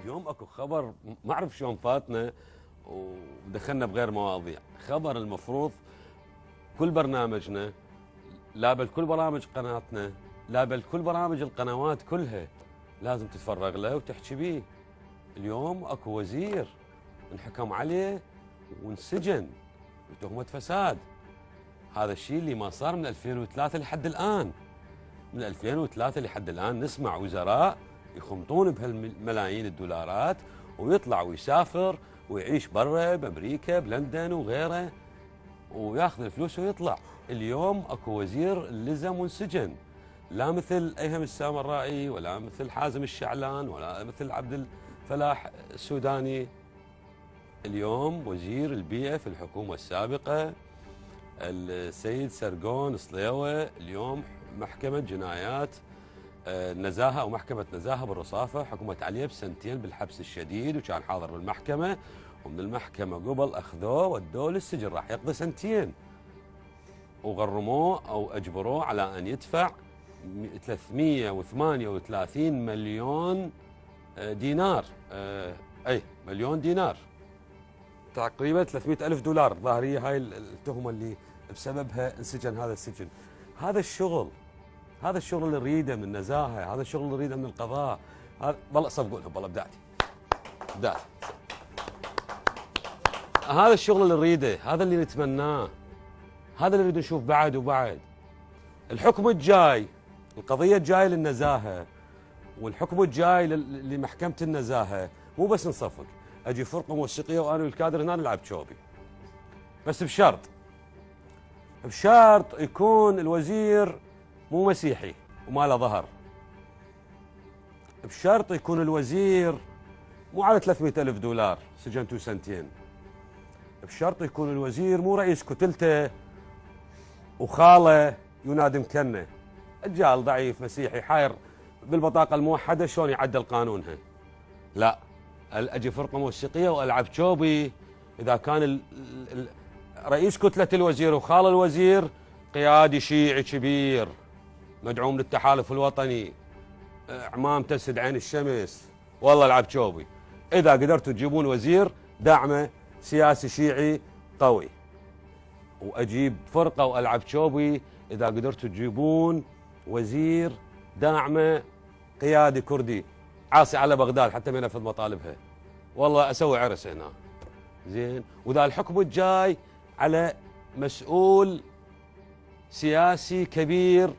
اليوم اكو خبر ما اعرف شلون فاتنا ودخلنا بغير مواضيع. خبر المفروض كل برنامجنا، لا بل كل برامج قناتنا، لا بل كل برامج القنوات كلها لازم تتفرغ له وتحكي بيه. اليوم اكو وزير انحكم عليه وانسجن بتهمة فساد. هذا الشيء اللي ما صار من 2003 لحد الآن. من 2003 لحد الآن نسمع وزراء يخمطون بهالملايين الدولارات ويطلع ويسافر ويعيش برا بأمريكا بلندن وغيره وياخذ الفلوس ويطلع. اليوم اكو وزير لزم وانسجن، لا مثل ايهم السامرائي ولا مثل حازم الشعلان ولا مثل عبد الفلاح السوداني. اليوم وزير البيئة في الحكومة السابقة السيد سرغون صليوة اليوم محكمة جنايات نزاهة أو محكمة نزاهة بالرصافة حكمت عليه بسنتين بالحبس الشديد، وكان حاضر بالمحكمة، ومن المحكمة قبل أخذوه ودوه للسجن راح يقضي سنتين، وغرموه أو أجبروه على أن يدفع 338 مليون دينار. أي مليون دينار، تقريبا 300 ألف دولار ظاهرية. هاي التهمة اللي بسببها انسجن هذا السجن. هذا الشغل اللي نريده من النزاهة، هذا الشغل اللي نريده من القضاء. هذا والله صفقوا لهم، والله بدعتي. هذا الشغل اللي نريده، هذا اللي نتمناه، هذا اللي نريد نشوف بعد وبعد. الحكم الجاي، القضية الجاية للنزاهة والحكم الجاي لمحكمة النزاهة مو بس نصفق، اجي فرقة موسيقية وانا والكادر هنا نلعب شوبي، بس بشرط يكون الوزير مو مسيحي وما له ظهر، بشرط يكون الوزير مو على 300 ألف دولار سجنته سنتين، بشرط يكون الوزير مو رئيس كتلته وخاله ينادي مكنه، رجال ضعيف مسيحي حاير بالبطاقة الموحدة شلون يعدل قانونها. لا، اجي فرقة موسيقية والعب شوبي اذا كان رئيس كتلة الوزير وخال الوزير قيادي شيعي كبير مدعوم للتحالف الوطني، عمامته سد عين الشمس، والله العب شوبي. اذا قدرتوا تجيبون وزير داعمه سياسي شيعي قوي، واجيب فرقه والعب شوبي اذا قدرتوا تجيبون وزير داعمه قيادي كردي عاصي على بغداد حتى ما ينفذ مطالبها، والله اسوي عرس هنا. زين، واذا الحكم الجاي على مسؤول سياسي كبير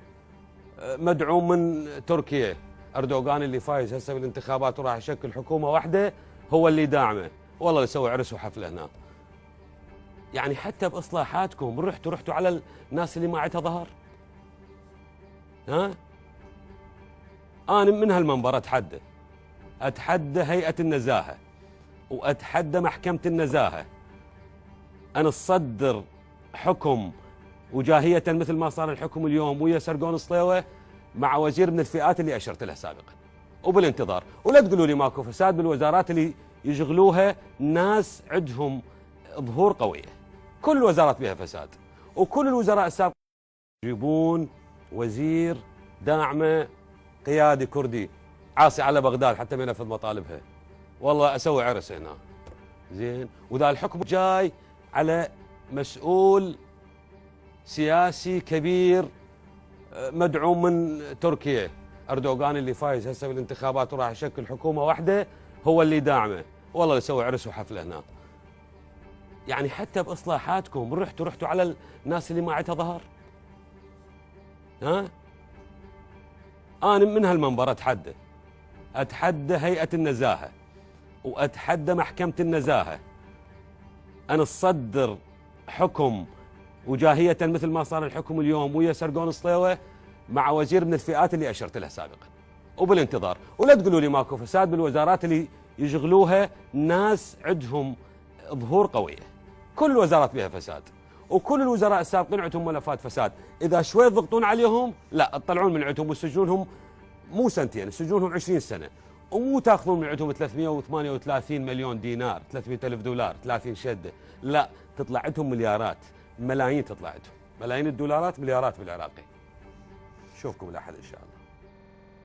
مدعوم من تركيا، اردوغان اللي فايز هسه بالانتخابات وراح يشكل حكومه واحده هو اللي داعمه، والله يسوي عرس وحفله هنا. يعني حتى باصلاحاتكم رحتوا على الناس اللي ما عندها ظهر. ها، انا من هالمنبر اتحدى هيئه النزاهه واتحدى محكمه النزاهه ان تصدر حكم وجاهيه مثل ما صار الحكم اليوم ويا سرغون صليوه مع وزير من الفئات اللي اشرت لها سابقا وبالانتظار. ولا تقولوا لي ماكو فساد بالوزارات اللي يشغلوها ناس عندهم ظهور قويه. كل الوزارات بها فساد، وكل الوزراء السابقين يجيبون وزير داعمه قيادي كردي عاصي على بغداد حتى ما ينفذ مطالبها، والله اسوي عرس هنا. زين، واذا الحكم جاي على مسؤول سياسي كبير مدعوم من تركيا، اردوغان اللي فايز هسه بالانتخابات وراح يشكل حكومه واحده هو اللي داعمه، والله يسوي عرس وحفله هنا. يعني حتى باصلاحاتكم رحتوا على الناس اللي ما عندها ظهر. ها، انا من هالمنبر اتحدى هيئه النزاهه واتحدى محكمه النزاهه ان تصدر حكم وجاهيه مثل ما صار الحكم اليوم ويا سرغون صليوه مع وزير من الفئات اللي اشرت لها سابقا وبالانتظار. ولا تقولوا لي ماكو فساد بالوزارات اللي يشغلوها ناس عندهم ظهور قويه. كل الوزارات بها فساد، وكل الوزراء السابقين عندهم ملفات فساد. اذا شوي تضغطون عليهم لا تطلعون من عندهم وتسجنونهم مو سنتين، تسجنونهم 20 سنه، ومو تاخذون من عندهم 338 مليون دينار 300 ألف دولار 30 شده، لا تطلع عندهم مليارات ملايين، تطلع عندهم ملايين الدولارات مليارات بالعراقي. نشوفكم الاحد ان شاء الله.